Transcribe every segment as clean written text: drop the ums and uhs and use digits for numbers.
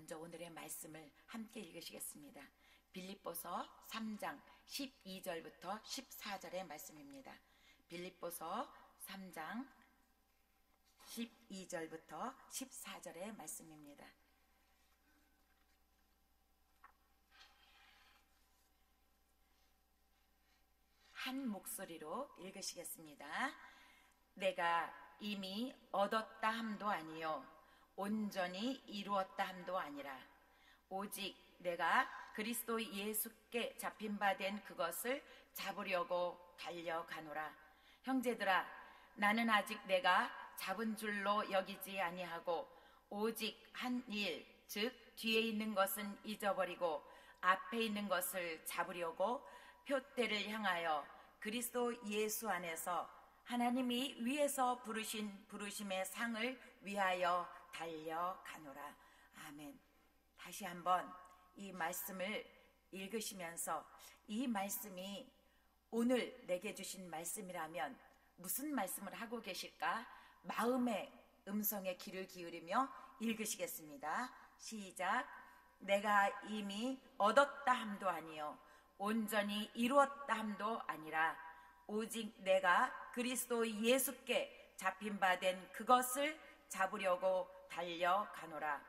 먼저 오늘의 말씀을 함께 읽으시겠습니다. 빌립보서 3장 12절부터 14절의 말씀입니다. 빌립보서 3장 12절부터 14절의 말씀입니다. 한 목소리로 읽으시겠습니다. 내가 이미 얻었다 함도 아니요 온전히 이루었다 함도 아니라 오직 내가 그리스도 예수께 잡힌 바 된 그것을 잡으려고 달려가노라. 형제들아, 나는 아직 내가 잡은 줄로 여기지 아니하고 오직 한 일, 즉 뒤에 있는 것은 잊어버리고 앞에 있는 것을 잡으려고 표대를 향하여 그리스도 예수 안에서 하나님이 위에서 부르신 부르심의 상을 위하여 달려가노라. 아멘. 다시 한번 이 말씀을 읽으시면서 이 말씀이 오늘 내게 주신 말씀이라면 무슨 말씀을 하고 계실까? 마음의 음성에 귀를 기울이며 읽으시겠습니다. 시작. 내가 이미 얻었다 함도 아니요 온전히 이루었다 함도 아니라 오직 내가 그리스도 예수께 잡힌 바 된 그것을 잡으려고 달려가노라.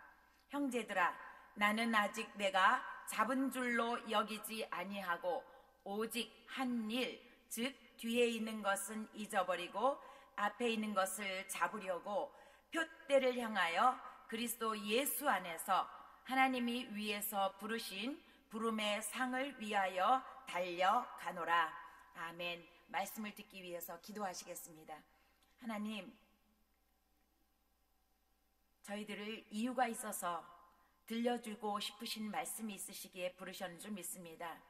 형제들아, 나는 아직 내가 잡은 줄로 여기지 아니하고 오직 한 일, 즉 뒤에 있는 것은 잊어버리고 앞에 있는 것을 잡으려고 표대를 향하여 그리스도 예수 안에서 하나님이 위에서 부르신 부름의 상을 위하여 달려가노라. 아멘. 말씀을 듣기 위해서 기도하시겠습니다. 하나님, 저희들을 이유가 있어서 들려주고 싶으신 말씀이 있으시기에 부르셨는 줄 믿습니다.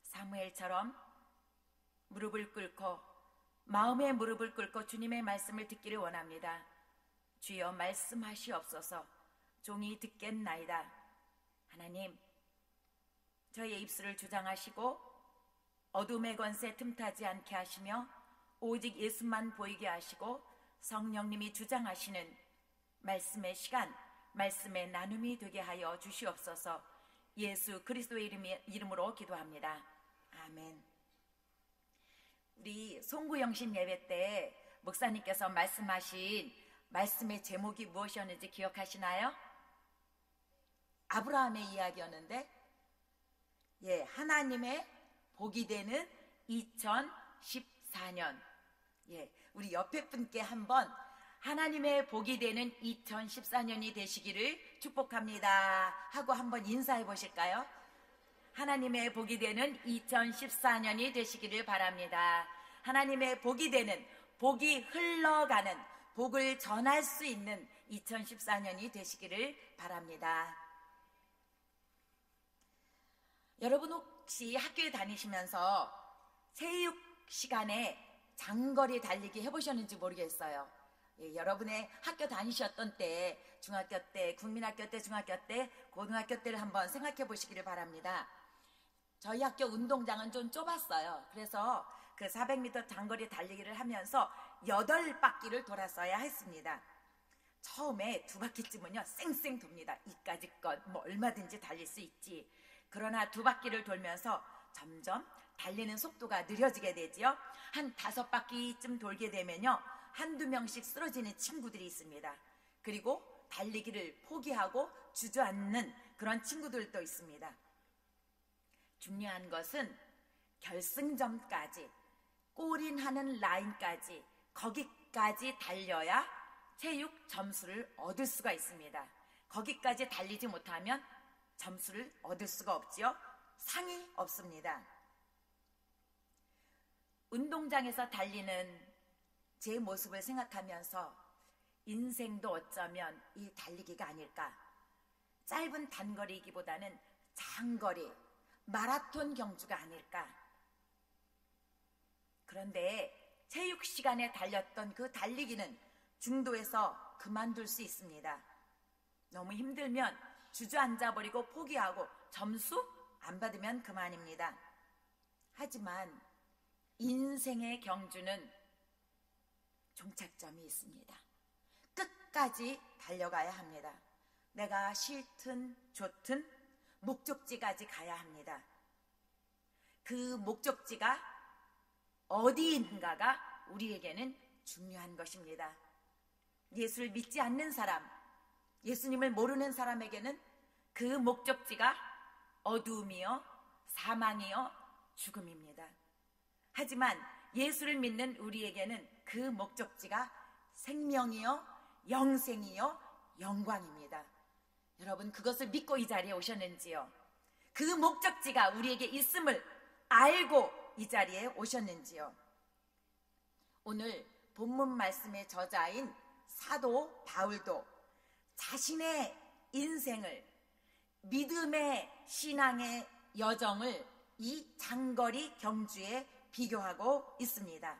사무엘처럼 무릎을 꿇고 마음의 무릎을 꿇고 주님의 말씀을 듣기를 원합니다. 주여 말씀하시옵소서. 종이 듣겠나이다. 하나님, 저희의 입술을 주장하시고 어둠의 권세 틈타지 않게 하시며 오직 예수만 보이게 하시고 성령님이 주장하시는 말씀의 시간, 말씀의 나눔이 되게 하여 주시옵소서. 예수 그리스도의 이름으로 기도합니다. 아멘. 우리 송구영신 예배 때 목사님께서 말씀하신 말씀의 제목이 무엇이었는지 기억하시나요? 아브라함의 이야기였는데, 하나님의 복이 되는 2014년. 우리 옆에 분께 한번 하나님의 복이 되는 2014년이 되시기를 축복합니다 하고 한번 인사해 보실까요? 하나님의 복이 되는 2014년이 되시기를 바랍니다. 하나님의 복이 되는, 복이 흘러가는, 복을 전할 수 있는 2014년이 되시기를 바랍니다. 여러분 혹시 학교에 다니시면서 체육 시간에 장거리 달리기 해보셨는지 모르겠어요. 여러분의 학교 다니셨던 때, 중학교 때, 국민학교 때, 중학교 때, 고등학교 때를 한번 생각해 보시기를 바랍니다. 저희 학교 운동장은 좀 좁았어요. 그래서 그 400m 장거리 달리기를 하면서 8바퀴를 돌았어야 했습니다. 처음에 2바퀴쯤은요 쌩쌩 돕니다. 이까지 것 뭐 얼마든지 달릴 수 있지. 그러나 2바퀴를 돌면서 점점 달리는 속도가 느려지게 되지요. 한 5바퀴쯤 돌게 되면요 한두 명씩 쓰러지는 친구들이 있습니다. 그리고 달리기를 포기하고 주저앉는 그런 친구들도 있습니다. 중요한 것은 결승점까지, 골인하는 라인까지, 거기까지 달려야 체육 점수를 얻을 수가 있습니다. 거기까지 달리지 못하면 점수를 얻을 수가 없지요. 상이 없습니다. 운동장에서 달리는 제 모습을 생각하면서 인생도 어쩌면 이 달리기가 아닐까. 짧은 단거리이기보다는 장거리, 마라톤 경주가 아닐까. 그런데 체육 시간에 달렸던 그 달리기는 중도에서 그만둘 수 있습니다. 너무 힘들면 주저앉아버리고 포기하고 점수 안 받으면 그만입니다. 하지만 인생의 경주는 종착점이 있습니다. 끝까지 달려가야 합니다. 내가 싫든 좋든 목적지까지 가야 합니다. 그 목적지가 어디 있는가가 우리에게는 중요한 것입니다. 예수를 믿지 않는 사람, 예수님을 모르는 사람에게는 그 목적지가 어두움이요, 사망이요, 죽음입니다. 하지만 예수를 믿는 우리에게는 그 목적지가 생명이요, 영생이요, 영광입니다. 여러분, 그것을 믿고 이 자리에 오셨는지요? 그 목적지가 우리에게 있음을 알고 이 자리에 오셨는지요? 오늘 본문 말씀의 저자인 사도 바울도 자신의 인생을, 믿음의 신앙의 여정을 이 장거리 경주에 비교하고 있습니다.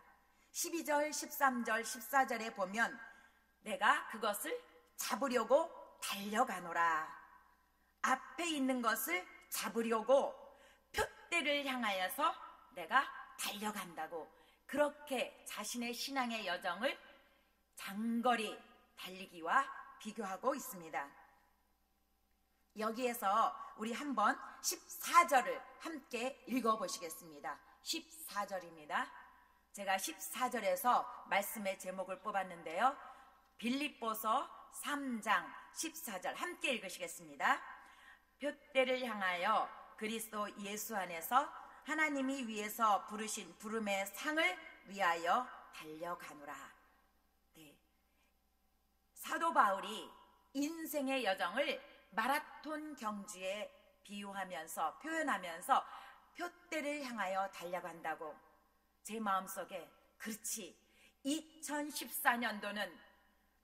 12절, 13절, 14절에 보면 내가 그것을 잡으려고 달려가노라. 앞에 있는 것을 잡으려고 표대를 향하여서 내가 달려간다고, 그렇게 자신의 신앙의 여정을 장거리 달리기와 비교하고 있습니다. 여기에서 우리 한번 14절을 함께 읽어보시겠습니다. 14절입니다. 제가 14절에서 말씀의 제목을 뽑았는데요. 빌립보서 3장 14절 함께 읽으시겠습니다. 표대를 향하여 그리스도 예수 안에서 하나님이 위에서 부르신 부름의 상을 위하여 달려가노라. 네. 사도 바울이 인생의 여정을 마라톤 경주에 비유하면서, 표현하면서 표대를 향하여 달려간다고, 제 마음속에 그렇지, 2014년도는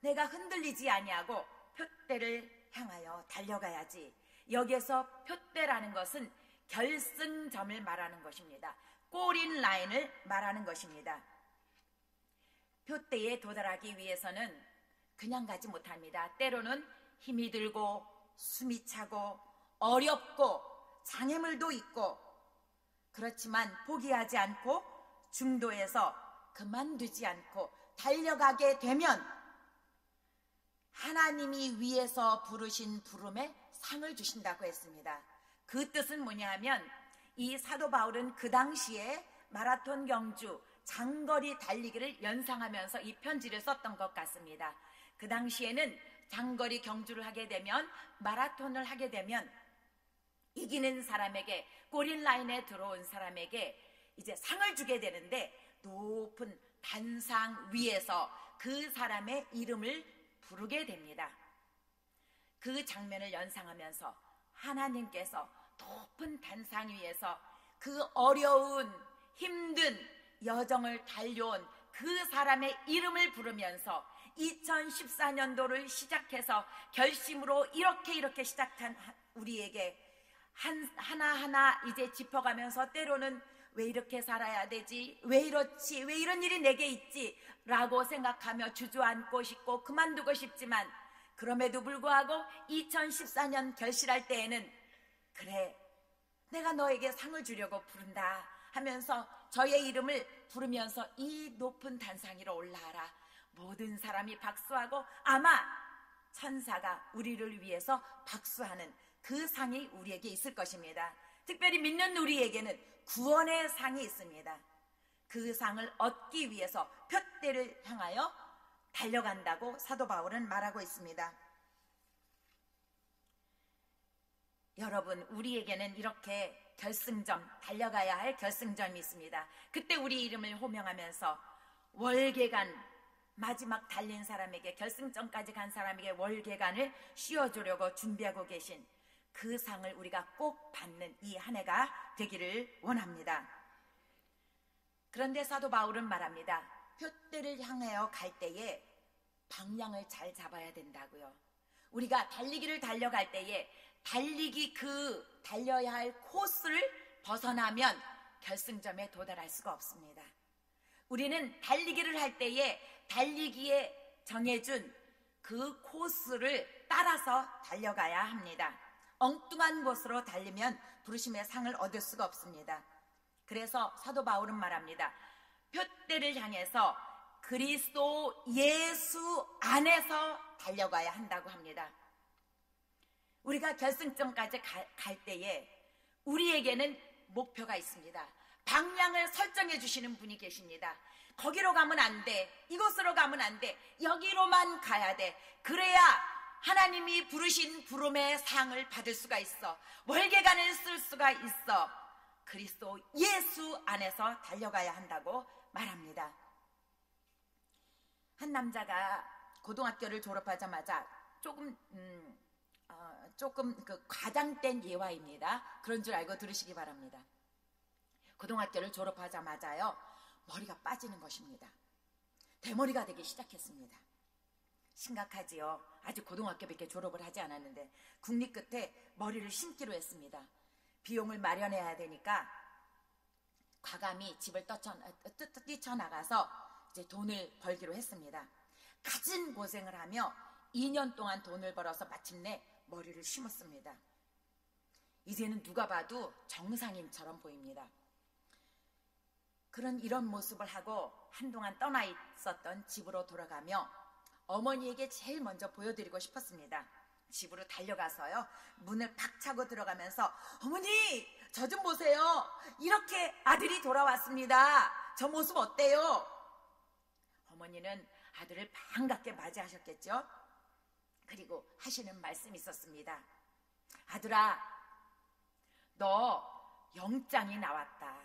내가 흔들리지 아니하고 표대를 향하여 달려가야지. 여기에서 표대라는 것은 결승점을 말하는 것입니다. 골인 라인을 말하는 것입니다. 표대에 도달하기 위해서는 그냥 가지 못합니다. 때로는 힘이 들고 숨이 차고 어렵고 장애물도 있고, 그렇지만 포기하지 않고 중도에서 그만두지 않고 달려가게 되면 하나님이 위에서 부르신 부름에 상을 주신다고 했습니다. 그 뜻은 뭐냐 하면, 이 사도 바울은 그 당시에 마라톤 경주, 장거리 달리기를 연상하면서 이 편지를 썼던 것 같습니다. 그 당시에는 장거리 경주를 하게 되면, 마라톤을 하게 되면 이기는 사람에게, 골인 라인에 들어온 사람에게 이제 상을 주게 되는데, 높은 단상 위에서 그 사람의 이름을 부르게 됩니다. 그 장면을 연상하면서 하나님께서 높은 단상 위에서 그 어려운 힘든 여정을 달려온 그 사람의 이름을 부르면서 2014년도를 시작해서 결심으로 이렇게 시작한 우리에게 하나하나 이제 짚어가면서, 때로는 왜 이렇게 살아야 되지? 왜 이렇지? 왜 이런 일이 내게 있지? 라고 생각하며 주저앉고 싶고 그만두고 싶지만, 그럼에도 불구하고 2014년 결실할 때에는 그래, 내가 너에게 상을 주려고 부른다 하면서 저의 이름을 부르면서 이 높은 단상 위로 올라와라. 모든 사람이 박수하고 아마 천사가 우리를 위해서 박수하는 그 상이 우리에게 있을 것입니다. 특별히 믿는 우리에게는 구원의 상이 있습니다. 그 상을 얻기 위해서 표대를 향하여 달려간다고 사도 바울은 말하고 있습니다. 여러분, 우리에게는 이렇게 결승점, 달려가야 할 결승점이 있습니다. 그때 우리 이름을 호명하면서 월계관, 마지막 달린 사람에게, 결승점까지 간 사람에게 월계관을 씌워주려고 준비하고 계신 그 상을 우리가 꼭 받는 이 한 해가 되기를 원합니다. 그런데 사도 바울은 말합니다. 표대를 향하여 갈 때에 방향을 잘 잡아야 된다고요. 우리가 달리기를 달려갈 때에 달려야 할 코스를 벗어나면 결승점에 도달할 수가 없습니다. 우리는 달리기를 할 때에 달리기에 정해준 그 코스를 따라서 달려가야 합니다. 엉뚱한 곳으로 달리면 부르심의 상을 얻을 수가 없습니다. 그래서 사도 바울은 말합니다. 표대를 향해서 그리스도 예수 안에서 달려가야 한다고 합니다. 우리가 결승점까지 갈 때에 우리에게는 목표가 있습니다. 방향을 설정해 주시는 분이 계십니다. 거기로 가면 안 돼. 이곳으로 가면 안 돼. 여기로만 가야 돼. 그래야 하나님이 부르신 부름의 상을 받을 수가 있어. 월계관을 쓸 수가 있어. 그리스도 예수 안에서 달려가야 한다고 말합니다. 한 남자가 고등학교를 졸업하자마자 조금 그 과장된 예화입니다. 그런 줄 알고 들으시기 바랍니다. 고등학교를 졸업하자마자요, 머리가 빠지는 것입니다. 대머리가 되기 시작했습니다. 심각하지요. 아직 고등학교밖에 졸업을 하지 않았는데 국립 끝에 머리를 심기로 했습니다. 비용을 마련해야 되니까 과감히 집을 뛰쳐나가서 이제 돈을 벌기로 했습니다. 갖은 고생을 하며 2년 동안 돈을 벌어서 마침내 머리를 심었습니다. 이제는 누가 봐도 정상인처럼 보입니다. 이런 모습을 하고 한동안 떠나 있었던 집으로 돌아가며 어머니에게 제일 먼저 보여드리고 싶었습니다. 집으로 달려가서요, 문을 팍 차고 들어가면서 어머니, 저 좀 보세요. 이렇게 아들이 돌아왔습니다. 저 모습 어때요? 어머니는 아들을 반갑게 맞이하셨겠죠? 그리고 하시는 말씀이 있었습니다. 아들아, 너 영장이 나왔다.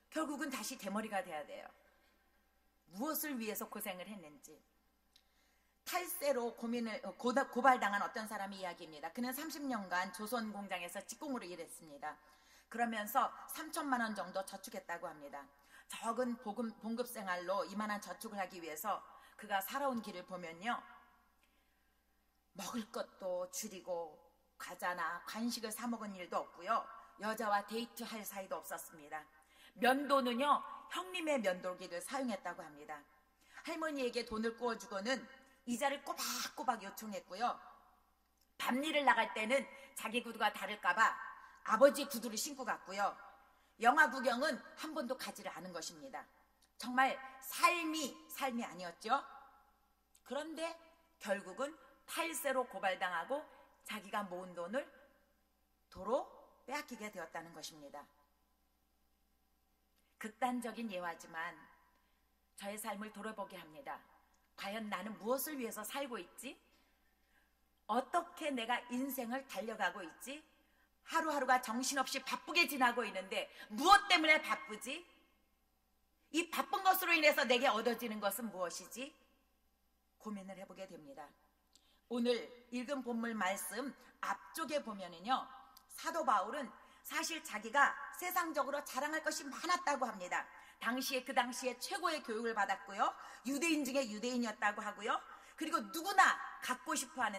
결국은 다시 대머리가 돼야 돼요. 무엇을 위해서 고생을 했는지. 탈세로 고발당한 어떤 사람의 이야기입니다. 그는 30년간 조선 공장에서 직공으로 일했습니다. 그러면서 3천만 원 정도 저축했다고 합니다. 적은 봉급 생활로 이만한 저축을 하기 위해서 그가 살아온 길을 보면요, 먹을 것도 줄이고 과자나 간식을 사 먹은 일도 없고요, 여자와 데이트할 사이도 없었습니다. 면도는요, 형님의 면도기를 사용했다고 합니다. 할머니에게 돈을 구워주고는 이자를 꼬박꼬박 요청했고요, 밤일을 나갈 때는 자기 구두가 다를까봐 아버지 구두를 신고 갔고요, 영화 구경은 한 번도 가지를 않은 것입니다. 정말 삶이 아니었죠. 그런데 결국은 탈세로 고발당하고 자기가 모은 돈을 도로 빼앗기게 되었다는 것입니다. 극단적인 예화지만 저의 삶을 돌아보게 합니다. 과연 나는 무엇을 위해서 살고 있지? 어떻게 내가 인생을 달려가고 있지? 하루하루가 정신없이 바쁘게 지나고 있는데 무엇 때문에 바쁘지? 이 바쁜 것으로 인해서 내게 얻어지는 것은 무엇이지? 고민을 해보게 됩니다. 오늘 읽은 본문 말씀 앞쪽에 보면은요, 사도 바울은 사실 자기가 세상적으로 자랑할 것이 많았다고 합니다. 그 당시에 최고의 교육을 받았고요, 유대인 중에 유대인이었다고 하고요, 그리고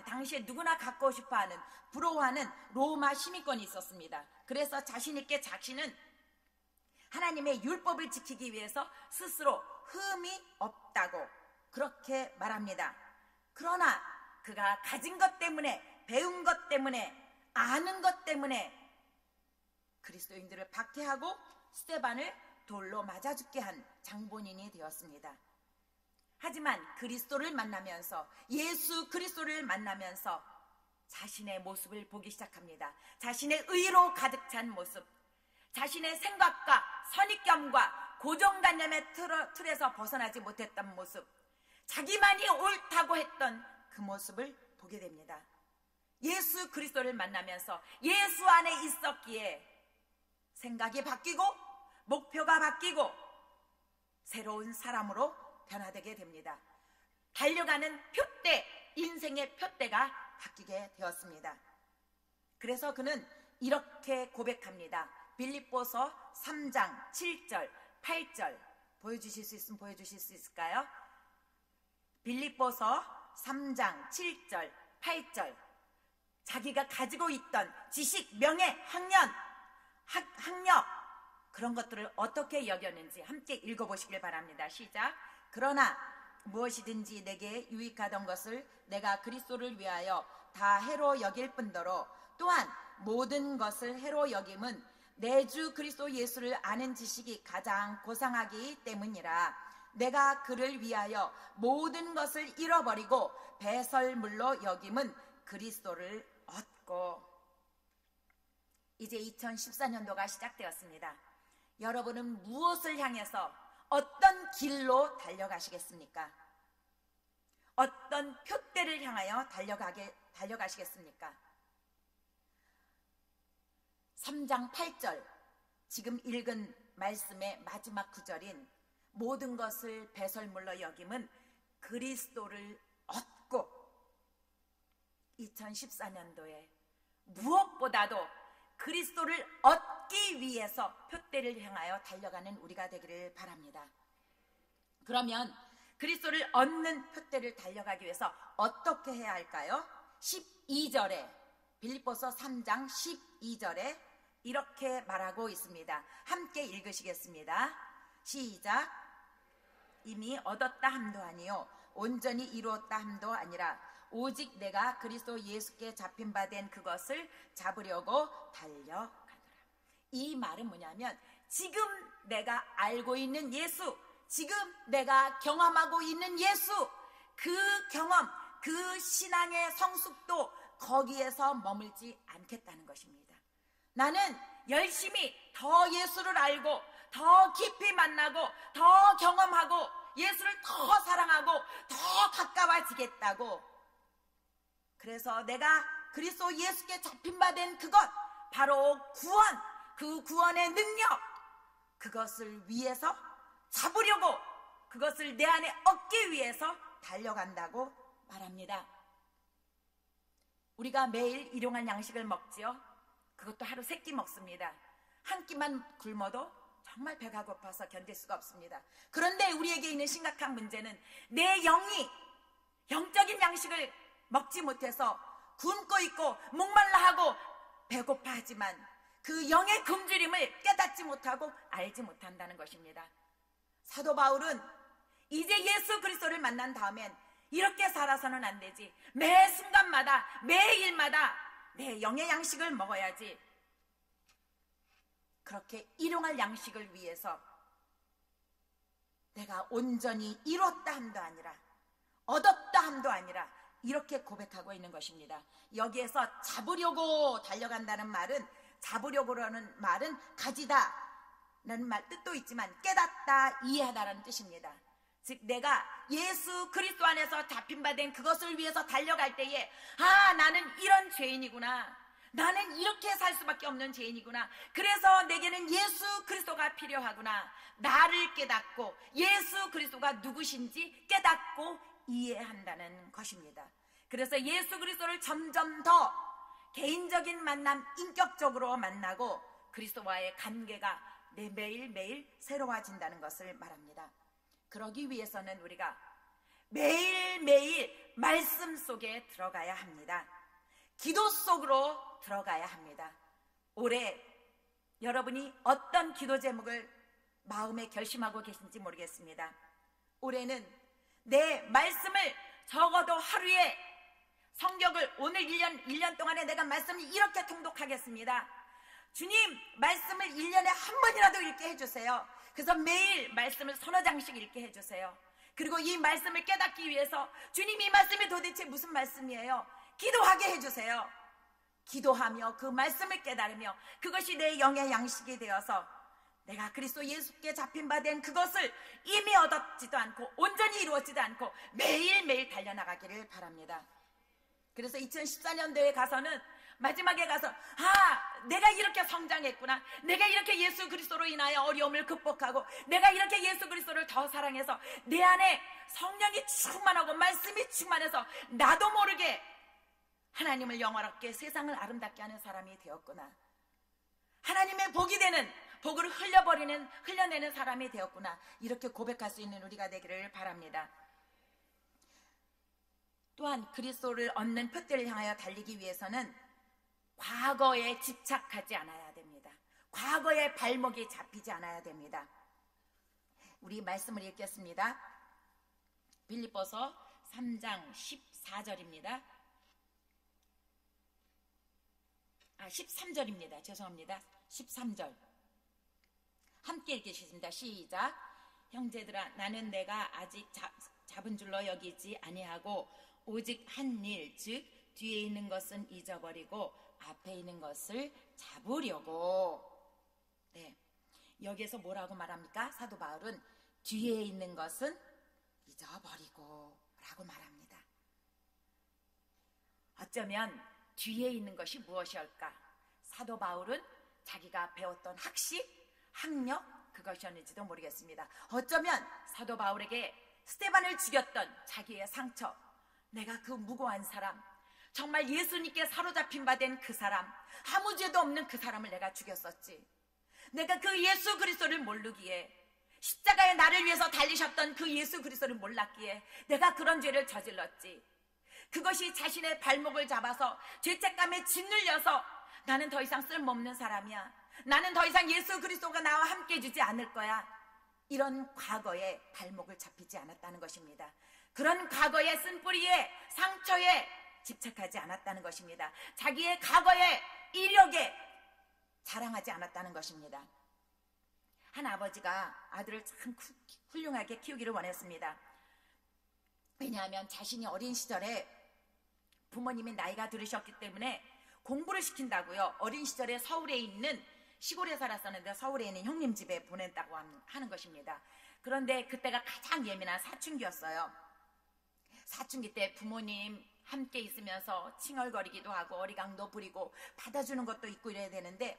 당시에 누구나 갖고 싶어하는, 부러워하는 로마 시민권이 있었습니다. 그래서 자신있게 자신은 하나님의 율법을 지키기 위해서 스스로 흠이 없다고 그렇게 말합니다. 그러나 그가 가진 것 때문에, 배운 것 때문에, 아는 것 때문에 그리스도인들을 박해하고 스데반을 돌로 맞아 죽게 한 장본인이 되었습니다. 하지만 그리스도를 만나면서, 예수 그리스도를 만나면서 자신의 모습을 보기 시작합니다. 자신의 의로 가득 찬 모습, 자신의 생각과 선입견과 고정관념의 틀에서 벗어나지 못했던 모습, 자기만이 옳다고 했던 그 모습을 보게 됩니다. 예수 그리스도를 만나면서 예수 안에 있었기에 생각이 바뀌고 목표가 바뀌고 새로운 사람으로 변화되게 됩니다. 달려가는 표대, 인생의 표대가 바뀌게 되었습니다. 그래서 그는 이렇게 고백합니다. 빌립보서 3장 7절 8절 보여주실 수 있으면 보여주실 수 있을까요? 빌립보서 3장 7절 8절. 자기가 가지고 있던 지식, 명예, 학력 그런 것들을 어떻게 여겼는지 함께 읽어보시길 바랍니다. 시작. 그러나 무엇이든지 내게 유익하던 것을 내가 그리스도를 위하여 다 해로 여길 뿐더러 또한 모든 것을 해로 여김은 내 주 그리스도 예수를 아는 지식이 가장 고상하기 때문이라. 내가 그를 위하여 모든 것을 잃어버리고 배설물로 여김은 그리스도를 얻고. 이제 2014년도가 시작되었습니다. 여러분은 무엇을 향해서 어떤 길로 달려가시겠습니까? 어떤 표대를 향하여 달려가시겠습니까? 3장 8절, 지금 읽은 말씀의 마지막 구절인 모든 것을 배설물로 여김은 그리스도를 얻고, 2014년도에 무엇보다도 그리스도를 얻기 위해서 표대를 향하여 달려가는 우리가 되기를 바랍니다. 그러면 그리스도를 얻는 표대를 달려가기 위해서 어떻게 해야 할까요? 12절에, 빌립보서 3장 12절에 이렇게 말하고 있습니다. 함께 읽으시겠습니다. 시작. 이미 얻었다 함도 아니요 온전히 이루었다 함도 아니라 오직 내가 그리스도 예수께 잡힌 바 된 그것을 잡으려고 달려가노라. 이 말은 뭐냐면, 지금 내가 알고 있는 예수, 지금 내가 경험하고 있는 예수, 그 경험, 그 신앙의 성숙도 거기에서 머물지 않겠다는 것입니다. 나는 열심히 더 예수를 알고 더 깊이 만나고 더 경험하고 예수를 더 사랑하고 더 가까워지겠다고. 그래서 내가 그리스도 예수께 잡힌 바 된 그것, 바로 구원, 그 구원의 능력, 그것을 위해서 잡으려고, 그것을 내 안에 얻기 위해서 달려간다고 말합니다. 우리가 매일 일용할 양식을 먹지요. 그것도 하루 3끼 먹습니다. 한 끼만 굶어도 정말 배가 고파서 견딜 수가 없습니다. 그런데 우리에게 있는 심각한 문제는 내 영이 영적인 양식을 먹지 못해서 굶고 있고 목말라 하고 배고파하지만 그 영의 굶주림을 깨닫지 못하고 알지 못한다는 것입니다. 사도 바울은 이제 예수 그리스도를 만난 다음엔 이렇게 살아서는 안 되지, 매 순간마다 매일마다 내 영의 양식을 먹어야지, 그렇게 일용할 양식을 위해서 내가 온전히 이뤘다 함도 아니라 얻었다 함도 아니라 이렇게 고백하고 있는 것입니다. 여기에서 잡으려고 달려간다는 말은, 잡으려고라는 말은 가지다라는 말 뜻도 있지만 깨닫다, 이해하다라는 뜻입니다. 즉 내가 예수 그리스도 안에서 잡힌 바 된 그것을 위해서 달려갈 때에, 아, 나는 이런 죄인이구나, 나는 이렇게 살 수밖에 없는 죄인이구나, 그래서 내게는 예수 그리스도가 필요하구나, 나를 깨닫고 예수 그리스도가 누구신지 깨닫고 이해한다는 것입니다. 그래서 예수 그리스도를 점점 더 개인적인 만남, 인격적으로 만나고 그리스도와의 관계가 매일매일 새로워진다는 것을 말합니다. 그러기 위해서는 우리가 매일매일 말씀 속에 들어가야 합니다. 기도 속으로 들어가야 합니다. 올해 여러분이 어떤 기도 제목을 마음에 결심하고 계신지 모르겠습니다. 올해는 내 말씀을 적어도 하루에 성경을 오늘 1년 동안에 내가 말씀을 이렇게 통독하겠습니다. 주님, 말씀을 1년에 한 번이라도 읽게 해주세요. 그래서 매일 말씀을 서너 장씩 읽게 해주세요. 그리고 이 말씀을 깨닫기 위해서 주님, 이 말씀이 도대체 무슨 말씀이에요? 기도하게 해주세요. 기도하며 그 말씀을 깨달으며 그것이 내 영의 양식이 되어서 내가 그리스도 예수께 잡힌 바 된 그것을 이미 얻었지도 않고 온전히 이루었지도 않고 매일매일 달려나가기를 바랍니다. 그래서 2014년도에 가서는, 마지막에 가서, 아, 내가 이렇게 성장했구나, 내가 이렇게 예수 그리스도로 인하여 어려움을 극복하고 내가 이렇게 예수 그리스도를 더 사랑해서 내 안에 성령이 충만하고 말씀이 충만해서 나도 모르게 하나님을 영화롭게 세상을 아름답게 하는 사람이 되었구나, 하나님의 복이 되는, 복을 흘려내는 사람이 되었구나, 이렇게 고백할 수 있는 우리가 되기를 바랍니다. 또한 그리스도를 얻는 표대를 향하여 달리기 위해서는 과거에 집착하지 않아야 됩니다. 과거에 발목이 잡히지 않아야 됩니다. 우리 말씀을 읽겠습니다. 빌립보서 3장 14절입니다. 13절입니다. 죄송합니다. 13절. 함께 읽겠습니다. 시작. 형제들아, 나는 내가 아직 잡은 줄로 여기지 아니하고 오직 한 일, 즉 뒤에 있는 것은 잊어버리고 앞에 있는 것을 잡으려고. 네, 여기에서 뭐라고 말합니까? 사도 바울은 뒤에 있는 것은 잊어버리고 라고 말합니다. 어쩌면 뒤에 있는 것이 무엇이올까? 사도 바울은 자기가 배웠던 학식, 학력, 그것이었는지도 모르겠습니다. 어쩌면 사도 바울에게 스데반을 죽였던 자기의 상처, 내가 그 무고한 사람, 정말 예수님께 사로잡힌 바 된 그 사람, 아무 죄도 없는 그 사람을 내가 죽였었지. 내가 그 예수 그리스도를 모르기에, 십자가에 나를 위해서 달리셨던 그 예수 그리스도를 몰랐기에 내가 그런 죄를 저질렀지. 그것이 자신의 발목을 잡아서 죄책감에 짓눌려서 나는 더 이상 쓸모없는 사람이야, 나는 더 이상 예수 그리스도가 나와 함께 해주지 않을 거야, 이런 과거에 발목을 잡히지 않았다는 것입니다. 그런 과거의 쓴뿌리에, 상처에 집착하지 않았다는 것입니다. 자기의 과거의 이력에 자랑하지 않았다는 것입니다. 한 아버지가 아들을 참 훌륭하게 키우기를 원했습니다. 왜냐하면 자신이 어린 시절에 부모님이 나이가 들으셨기 때문에 공부를 시킨다고요, 어린 시절에 서울에 있는, 시골에 살았었는데 서울에 있는 형님 집에 보냈다고 하는 것입니다. 그런데 그때가 가장 예민한 사춘기였어요. 사춘기 때 부모님 함께 있으면서 칭얼거리기도 하고 어리광도 부리고 받아주는 것도 있고 이래야 되는데,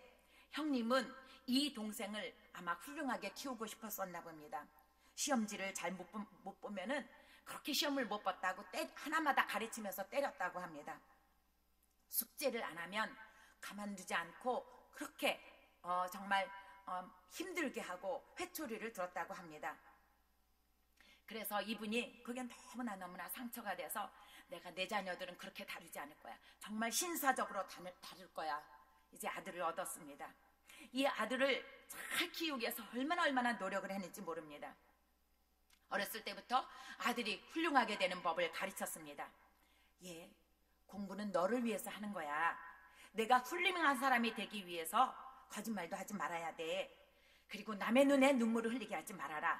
형님은 이 동생을 아마 훌륭하게 키우고 싶었었나 봅니다. 시험지를 잘 못 보면은 그렇게 시험을 못 봤다고 하나마다 가르치면서 때렸다고 합니다. 숙제를 안 하면 가만두지 않고 그렇게 정말 힘들게 하고 회초리를 들었다고 합니다. 그래서 이분이 그게 너무나 상처가 돼서 내가 내 자녀들은 그렇게 다루지 않을 거야, 정말 신사적으로 다룰 거야, 이제 아들을 얻었습니다. 이 아들을 잘 키우기 위해서 얼마나 노력을 했는지 모릅니다. 어렸을 때부터 아들이 훌륭하게 되는 법을 가르쳤습니다. 예, 공부는 너를 위해서 하는 거야. 내가 훌륭한 사람이 되기 위해서 거짓말도 하지 말아야 돼. 그리고 남의 눈에 눈물을 흘리게 하지 말아라.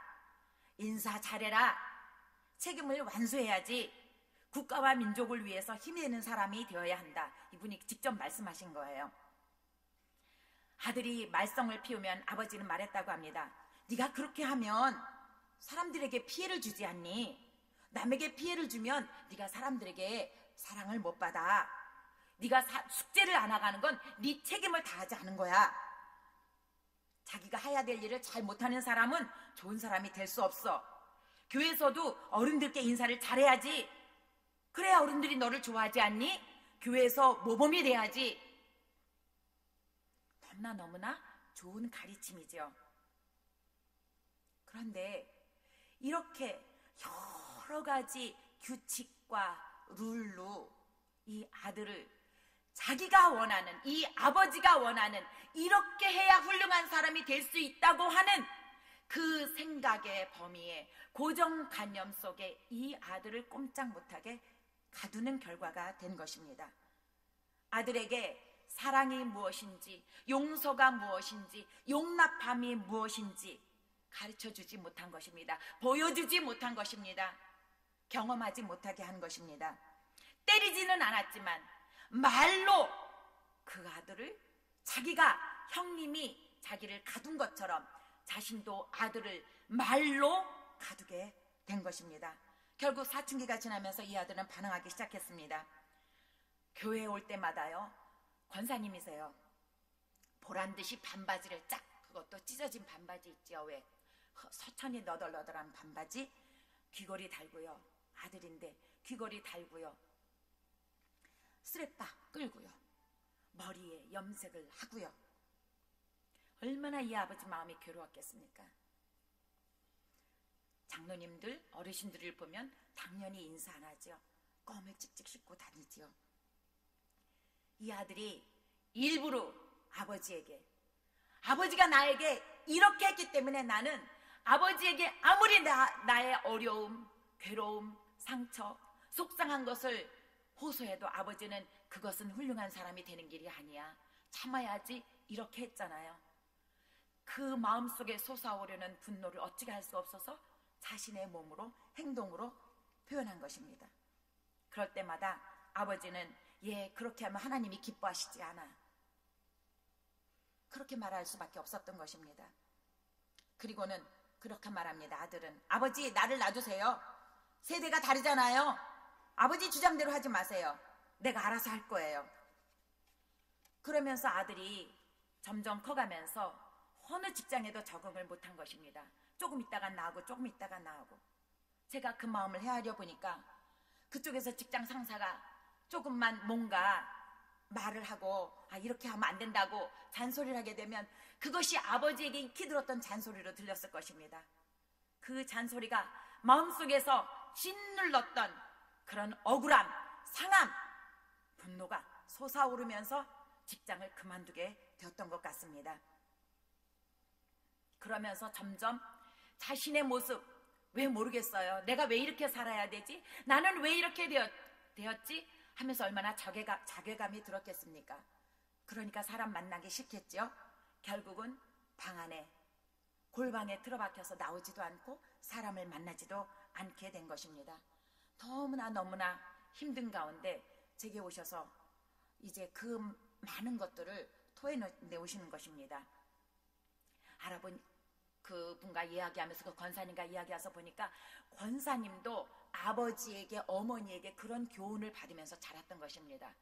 인사 잘해라. 책임을 완수해야지. 국가와 민족을 위해서 힘내는 사람이 되어야 한다. 이분이 직접 말씀하신 거예요. 아들이 말썽을 피우면 아버지는 말했다고 합니다. 네가 그렇게 하면 사람들에게 피해를 주지 않니? 남에게 피해를 주면 네가 사람들에게 사랑을 못 받아. 네가 숙제를 안 하가는 건 네 책임을 다하지 않은 거야. 자기가 해야 될 일을 잘 못하는 사람은 좋은 사람이 될 수 없어. 교회에서도 어른들께 인사를 잘해야지. 그래야 어른들이 너를 좋아하지 않니? 교회에서 모범이 돼야지. 너무나 좋은 가르침이죠. 그런데 이렇게 여러 가지 규칙과 룰로 이 아들을 자기가 원하는, 이 아버지가 원하는, 이렇게 해야 훌륭한 사람이 될 수 있다고 하는 그 생각의 범위에, 고정관념 속에 이 아들을 꼼짝 못하게 가두는 결과가 된 것입니다. 아들에게 사랑이 무엇인지, 용서가 무엇인지, 용납함이 무엇인지 가르쳐주지 못한 것입니다. 보여주지 못한 것입니다. 경험하지 못하게 한 것입니다. 때리지는 않았지만 말로 그 아들을, 자기가 형님이 자기를 가둔 것처럼 자신도 아들을 말로 가두게 된 것입니다. 결국 사춘기가 지나면서 이 아들은 반항하기 시작했습니다. 교회에 올 때마다요, 권사님이세요. 보란듯이 반바지를 쫙, 그것도 찢어진 반바지 있죠. 왜? 서천이 너덜너덜한 반바지, 귀걸이 달고요. 아들인데 귀걸이 달고요. 스레빠 끌고요. 머리에 염색을 하고요. 얼마나 이 아버지 마음이 괴로웠겠습니까? 장로님들, 어르신들을 보면 당연히 인사 안 하죠. 껌을 찍찍 씹고 다니죠. 이 아들이 일부러 아버지에게, 아버지가 나에게 이렇게 했기 때문에 나는 아버지에게 아무리 나의 어려움, 괴로움, 상처, 속상한 것을 호소해도 아버지는 그것은 훌륭한 사람이 되는 길이 아니야, 참아야지, 이렇게 했잖아요. 그 마음속에 솟아오르는 분노를 어찌게 할 수 없어서 자신의 몸으로, 행동으로 표현한 것입니다. 그럴 때마다 아버지는 그렇게 하면 하나님이 기뻐하시지 않아, 그렇게 말할 수밖에 없었던 것입니다. 그리고는 그렇게 말합니다. 아들은, 아버지 나를 놔두세요. 세대가 다르잖아요. 아버지 주장대로 하지 마세요. 내가 알아서 할 거예요. 그러면서 아들이 점점 커가면서 어느 직장에도 적응을 못한 것입니다. 조금 있다가 나오고 조금 있다가 나오고. 제가 그 마음을 헤아려 보니까 그쪽에서 직장 상사가 조금만 뭔가 말을 하고 이렇게 하면 안 된다고 잔소리를 하게 되면 그것이 아버지에게 익히 들었던 잔소리로 들렸을 것입니다. 그 잔소리가 마음속에서 짓눌렀던 그런 억울함, 상함, 분노가 솟아오르면서 직장을 그만두게 되었던 것 같습니다. 그러면서 점점 자신의 모습, 왜 모르겠어요. 내가 왜 이렇게 살아야 되지? 나는 왜 이렇게 되었지? 하면서 얼마나 자괴감이 들었겠습니까? 그러니까 사람 만나기 싫겠죠. 결국은 방 안에, 골방에 틀어박혀서 나오지도 않고 사람을 만나지도 않게 된 것입니다. 너무나 힘든 가운데 제게 오셔서 이제 그 많은 것들을 토해내오시는 것입니다. 알아본 그분과 이야기하면서, 그 권사님과 이야기해서 보니까 권사님도 아버지에게, 어머니에게 그런 교훈을 받으면서 자랐던 것입니다.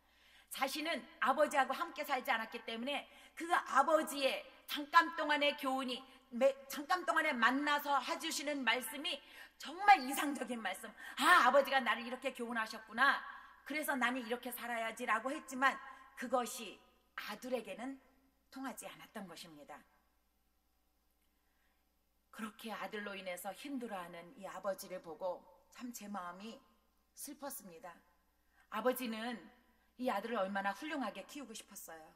자신은 아버지하고 함께 살지 않았기 때문에 그 아버지의 잠깐 동안의 교훈이, 잠깐 동안에 만나서 해주시는 말씀이 정말 이상적인 말씀. 아버지가 나를 이렇게 교훈하셨구나, 그래서 나는 이렇게 살아야지 라고 했지만 그것이 아들에게는 통하지 않았던 것입니다. 그렇게 아들로 인해서 힘들어하는 이 아버지를 보고 참 제 마음이 슬펐습니다. 아버지는 이 아들을 얼마나 훌륭하게 키우고 싶었어요.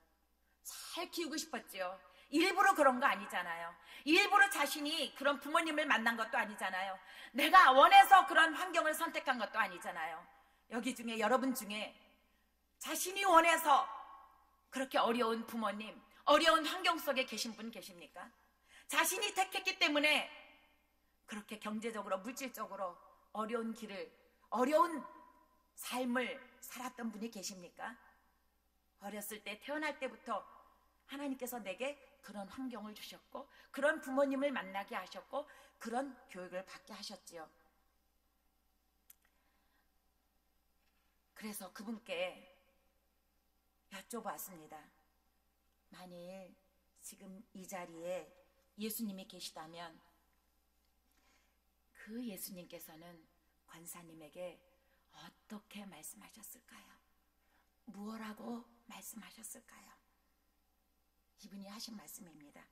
잘 키우고 싶었지요. 일부러 그런 거 아니잖아요. 일부러 자신이 그런 부모님을 만난 것도 아니잖아요. 내가 원해서 그런 환경을 선택한 것도 아니잖아요. 여기 중에, 여러분 중에 자신이 원해서 그렇게 어려운 부모님, 어려운 환경 속에 계신 분 계십니까? 자신이 택했기 때문에 그렇게 경제적으로, 물질적으로 어려운 길을, 어려운 삶을 살았던 분이 계십니까? 어렸을 때, 태어날 때부터 하나님께서 내게 그런 환경을 주셨고, 그런 부모님을 만나게 하셨고, 그런 교육을 받게 하셨지요. 그래서 그분께 여쭤봤습니다. 만일 지금 이 자리에 예수님이 계시다면 그 예수님께서는 권사님에게 어떻게 말씀하셨을까요? 무엇라고 말씀하셨을까요? 이분이 하신 말씀입니다.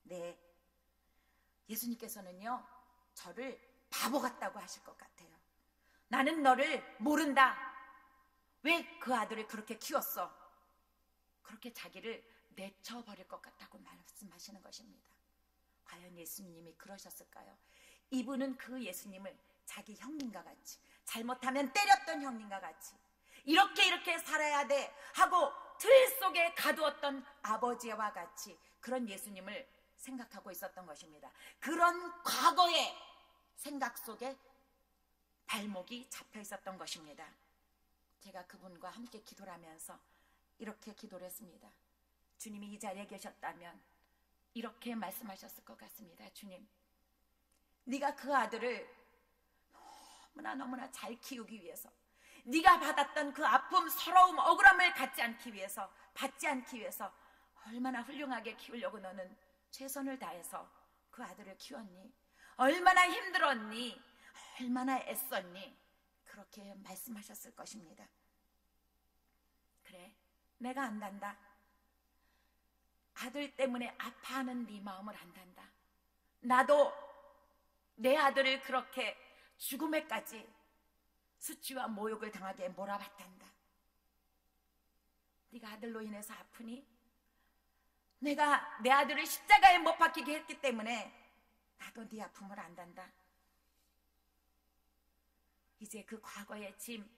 네, 예수님께서는요, 저를 바보 같다고 하실 것 같아요. 나는 너를 모른다. 왜 그 아들을 그렇게 키웠어? 그렇게 자기를 내쳐버릴 것 같다고 말씀하시는 것입니다. 과연 예수님이 그러셨을까요? 이분은 그 예수님을 자기 형님과 같이, 잘못하면 때렸던 형님과 같이, 이렇게 살아야 돼 하고 틀 속에 가두었던 아버지와 같이 그런 예수님을 생각하고 있었던 것입니다. 그런 과거의 생각 속에 발목이 잡혀 있었던 것입니다. 제가 그분과 함께 기도를 하면서 이렇게 기도를 했습니다. 주님이 이 자리에 계셨다면 이렇게 말씀하셨을 것 같습니다. 주님, 네가 그 아들을 너무나 잘 키우기 위해서, 네가 받았던 그 아픔, 서러움, 억울함을 받지 않기 위해서 얼마나 훌륭하게 키우려고 너는 최선을 다해서 그 아들을 키웠니? 얼마나 힘들었니? 얼마나 애썼니? 그렇게 말씀하셨을 것입니다. 그래, 내가 안단다. 아들 때문에 아파하는 네 마음을 안단다. 나도 내 아들을 그렇게 죽음에까지 수치와 모욕을 당하게 몰아봤단다. 네가 아들로 인해서 아프니? 내가 내 아들을 십자가에 못 박히게 했기 때문에 나도 네 아픔을 안단다. 이제 그 과거의 짐,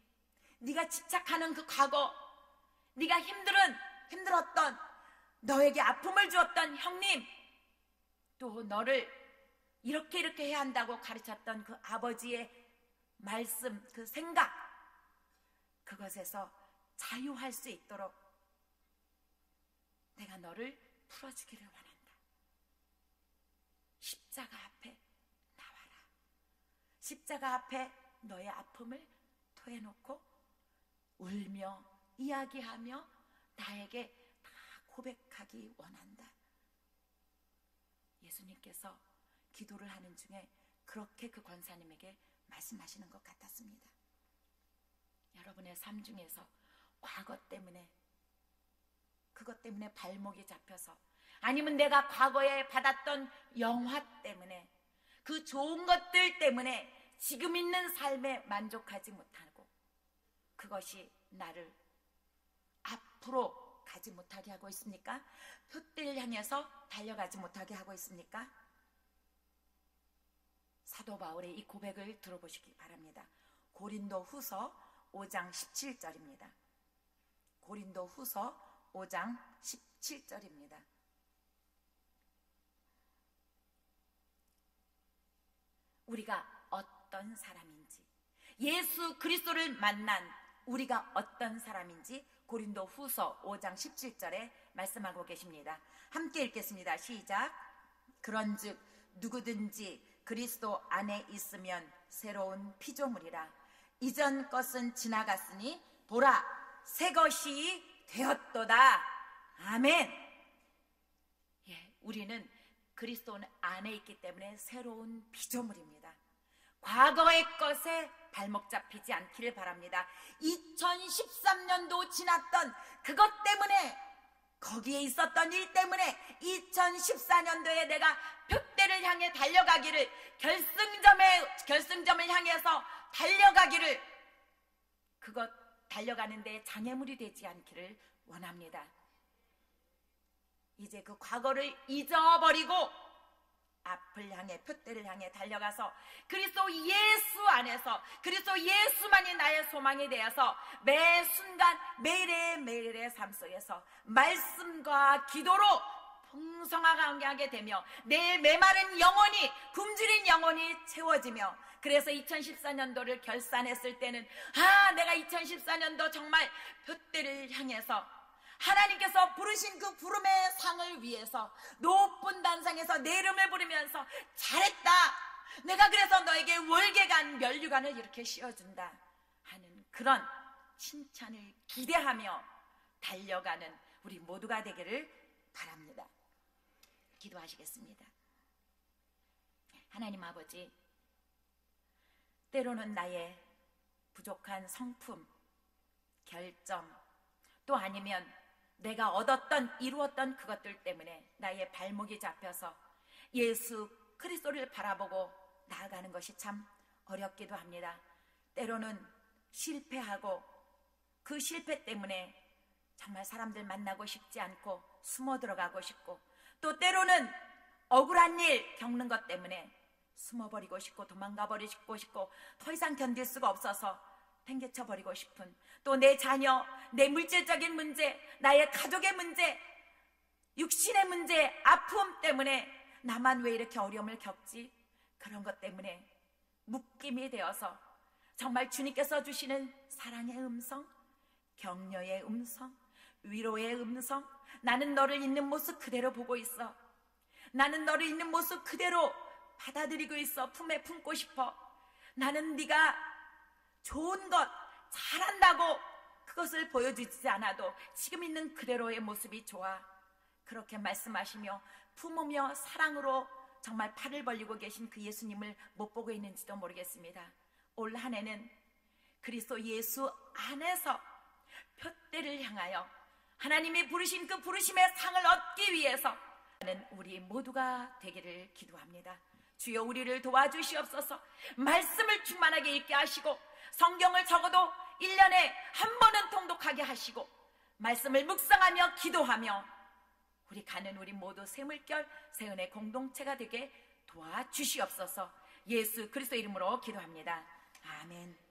네가 집착하는 그 과거, 네가 힘들었던, 너에게 아픔을 주었던 형님, 또 너를 이렇게 해야 한다고 가르쳤던 그 아버지의 말씀, 그 생각, 그것에서 자유할 수 있도록 내가 너를 풀어주기를 원한다. 십자가 앞에 나와라. 십자가 앞에 너의 아픔을 토해놓고 울며 이야기하며 나에게 다 고백하기 원한다. 예수님께서 기도를 하는 중에 그렇게 그 권사님에게 말씀하시는 것 같았습니다. 여러분의 삶 중에서 과거 때문에, 그것 때문에 발목이 잡혀서, 아니면 내가 과거에 받았던 영화 때문에, 그 좋은 것들 때문에 지금 있는 삶에 만족하지 못하고 그것이 나를 앞으로 가지 못하게 하고 있습니까? 표대를 향해서 달려가지 못하게 하고 있습니까? 사도 바울의 이 고백을 들어보시기 바랍니다. 고린도 후서 5장 17절입니다. 고린도 후서 5장 17절입니다. 우리가 어떤 사람인지, 예수 그리스도를 만난 우리가 어떤 사람인지 고린도 후서 5장 17절에 말씀하고 계십니다. 함께 읽겠습니다. 시작. 그런즉 누구든지 그리스도 안에 있으면 새로운 피조물이라. 이전 것은 지나갔으니 보라, 새 것이 되었도다. 아멘. 예, 우리는 그리스도 안에 있기 때문에 새로운 피조물입니다. 과거의 것에 발목 잡히지 않기를 바랍니다. 2013년도 지났던 그것 때문에, 거기에 있었던 일 때문에 2014년도에 내가 표대를 향해 달려가기를, 결승점을 향해서 달려가기를, 그것 달려가는 데 장애물이 되지 않기를 원합니다. 이제 그 과거를 잊어버리고 앞을 향해, 표대를 향해 달려가서 그리스도 예수 안에서, 그리스도 예수만이 나의 소망이 되어서 매 순간 매일의 삶 속에서 말씀과 기도로 풍성하게 되며 내 메마른 영혼이, 굶주린 영혼이 채워지며, 그래서 2014년도를 결산했을 때는 내가 2014년도 정말 표대를 향해서 하나님께서 부르신 그 부름의 상을 위해서 높은 단상에서 내 이름을 부르면서 잘했다, 내가 그래서 너에게 월계관, 면류관을 이렇게 씌워준다 하는 그런 칭찬을 기대하며 달려가는 우리 모두가 되기를 바랍니다. 기도하시겠습니다. 하나님 아버지, 때로는 나의 부족한 성품, 결점, 또 아니면 내가 이루었던 그것들 때문에 나의 발목이 잡혀서 예수 그리스도를 바라보고 나아가는 것이 참 어렵기도 합니다. 때로는 실패하고 그 실패 때문에 정말 사람들 만나고 싶지 않고 숨어 들어가고 싶고, 또 때로는 억울한 일 겪는 것 때문에 숨어버리고 싶고 도망가버리고 싶고 더 이상 견딜 수가 없어서 팽개쳐버리고 싶은, 또 내 자녀, 내 물질적인 문제, 나의 가족의 문제, 육신의 문제, 아픔 때문에 나만 왜 이렇게 어려움을 겪지? 그런 것 때문에 묶임이 되어서 정말 주님께서 주시는 사랑의 음성, 격려의 음성, 위로의 음성, 나는 너를 있는 모습 그대로 보고 있어, 나는 너를 있는 모습 그대로 받아들이고 있어, 품에 품고 싶어, 나는 네가 좋은 것, 잘한다고 그것을 보여주지 않아도 지금 있는 그대로의 모습이 좋아, 그렇게 말씀하시며 품으며 사랑으로 정말 팔을 벌리고 계신 그 예수님을 못 보고 있는지도 모르겠습니다. 올 한 해는 그리스도 예수 안에서 표대를 향하여 하나님이 부르신 그 부르심의 상을 얻기 위해서 우리 모두가 되기를 기도합니다. 주여, 우리를 도와주시옵소서. 말씀을 충만하게 읽게 하시고 성경을 적어도 1년에 한 번은 통독하게 하시고 말씀을 묵상하며 기도하며 우리 가는 우리 모두 새물결 새은의 공동체가 되게 도와주시옵소서. 예수 그리스도 이름으로 기도합니다. 아멘.